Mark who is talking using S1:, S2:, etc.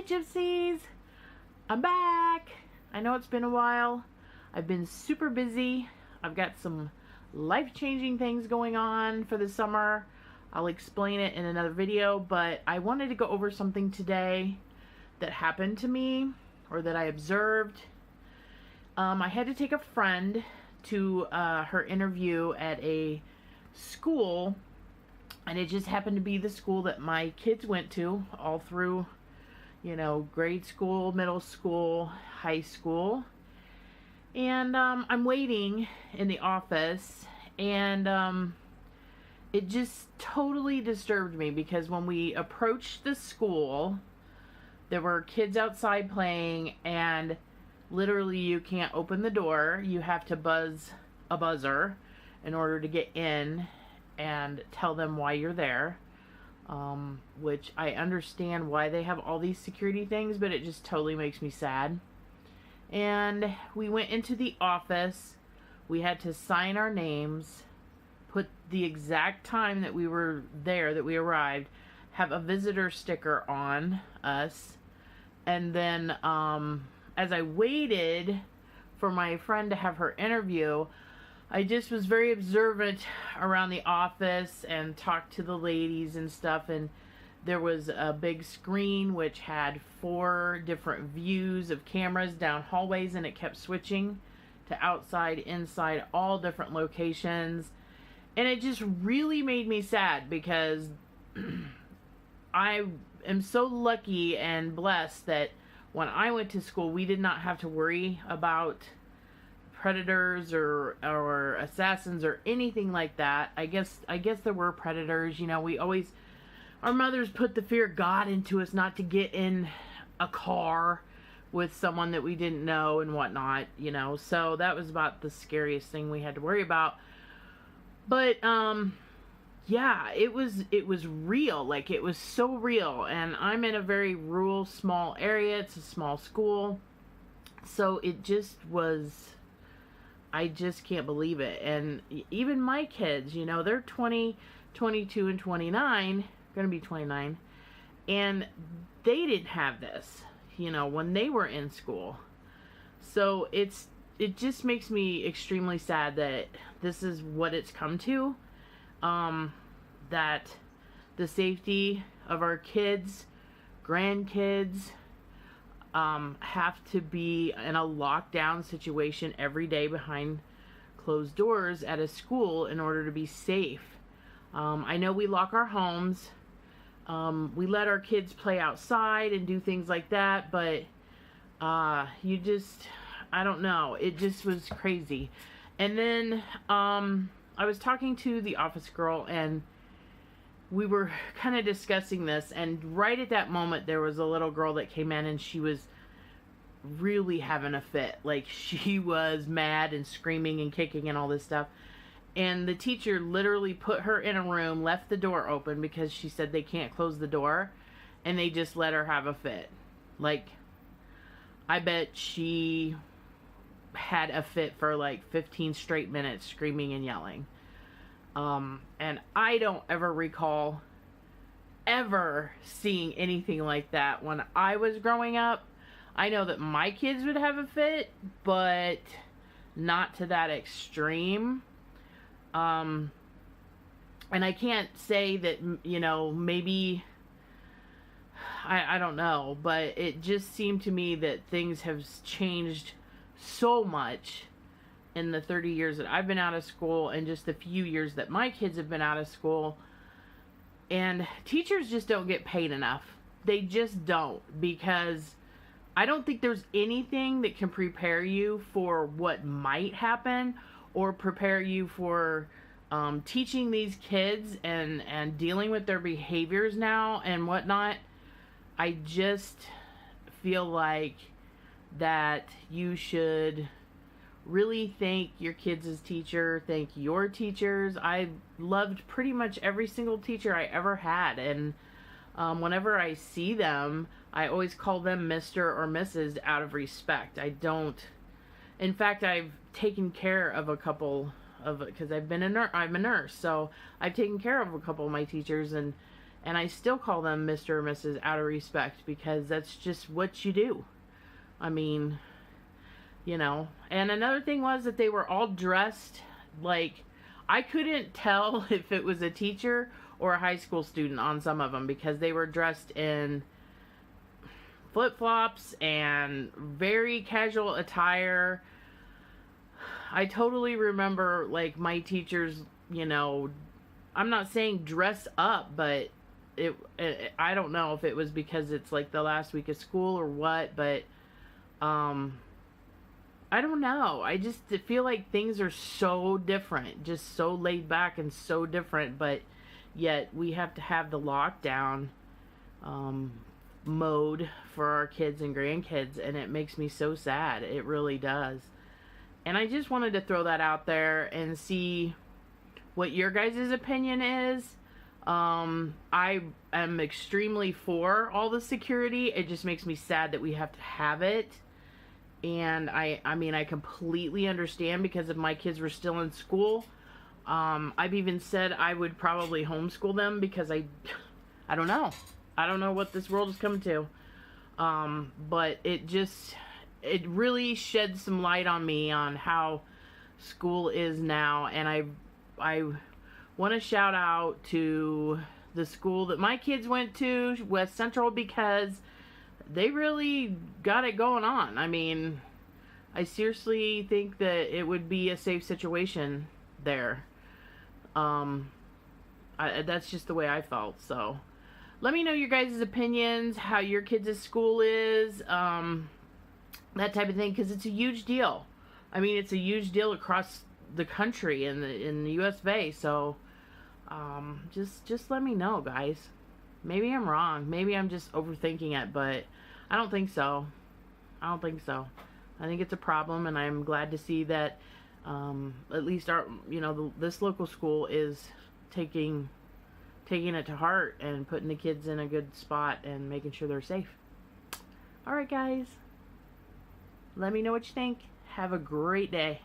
S1: Hi Gypsies! I'm back! I know it's been a while. I've been super busy. I've got some life-changing things going on for the summer. I'll explain it in another video, but I wanted to go over something today that happened to me or that I observed. I had to take a friend to her interview at a school, and it just happened to be the school that my kids went to all through, you know, grade school, middle school, high school. And I'm waiting in the office, and it just totally disturbed me because when we approached the school, there were kids outside playing, and literally you can't open the door. You have to buzz a buzzer in order to get in and tell them why you're there. Which I understand why they have all these security things, but it just totally makes me sad. And we went into the office. We had to sign our names, put the exact time that we were there, that we arrived, have a visitor sticker on us. And then as I waited for my friend to have her interview, I just was very observant around the office and talked to the ladies and stuff. And there was a big screen which had 4 different views of cameras down hallways, and it kept switching to outside, inside, all different locations. And it just really made me sad because I am so lucky and blessed that when I went to school, we did not have to worry about predators or assassins or anything like that. I guess there were predators. You know, our mothers put the fear of God into us not to get in a car with someone that we didn't know and whatnot, you know. So that was about the scariest thing we had to worry about. But yeah, it was real. Like, it was so real. And I'm in a very rural, small area. It's a small school. So it just was, I just can't believe it. And even my kids, you know, they're 20, 22, and 29, going to be 29, and they didn't have this, you know, when they were in school. So it just makes me extremely sad that this is what it's come to, that the safety of our kids, grandkids, have to be in a lockdown situation every day behind closed doors at a school in order to be safe. I know we lock our homes. We let our kids play outside and do things like that, but I don't know. It just was crazy. And then I was talking to the office girl, and we were kind of discussing this, and right at that moment there was a little girl that came in, and she was really having a fit. Like, she was mad and screaming and kicking and all this stuff. And the teacher literally put her in a room, left the door open because she said they can't close the door, and they just let her have a fit. Like, I bet she had a fit for like 15 straight minutes, screaming and yelling. And I don't ever recall ever seeing anything like that when I was growing up. I know that my kids would have a fit, but not to that extreme. And I can't say that, you know, maybe, I don't know, but it just seemed to me that things have changed so much in the 30 years that I've been out of school and just the few years that my kids have been out of school. And teachers just don't get paid enough. They just don't, because I don't think there's anything that can prepare you for what might happen, or prepare you for teaching these kids and dealing with their behaviors now and whatnot. I just feel like that you should really thank your kids' teacher, thank your teachers. I loved pretty much every single teacher I ever had, and whenever I see them, I always call them Mr. or Mrs. out of respect. I don't, in fact, I've taken care of a couple of, because I'm a nurse, so I've taken care of a couple of my teachers, and And I still call them Mr. or Mrs. out of respect, because that's just what you do. I mean, you know. And another thing was that they were all dressed like, I couldn't tell if it was a teacher or a high school student on some of them, because they were dressed in flip-flops and very casual attire. I totally remember, like, my teachers, you know, I'm not saying dress up, but I don't know if it was because it's like the last week of school or what, but I don't know. I just feel like things are so different, just so laid back and so different, but yet we have to have the lockdown mode for our kids and grandkids, and it makes me so sad. It really does. And I just wanted to throw that out there and see what your guys' opinion is. I am extremely for all the security. It just makes me sad that we have to have it. And I mean, I completely understand, because if my kids were still in school, I've even said I would probably homeschool them, because I don't know. I don't know what this world is coming to. But it really sheds some light on me on how school is now. And I want to shout out to the school that my kids went to, West Central, because they really got it going on. I mean, I seriously think that it would be a safe situation there. That's just the way I felt. So let me know your guys' opinions, how your kids' school is, that type of thing, because it's a huge deal. I mean, it's a huge deal across the country in the US of A. So just let me know, guys. Maybe I'm wrong. Maybe I'm just overthinking it, but I don't think so. I don't think so. I think it's a problem, and I'm glad to see that at least our, you know, this local school is taking it to heart and putting the kids in a good spot and making sure they're safe. All right, guys. Let me know what you think. Have a great day.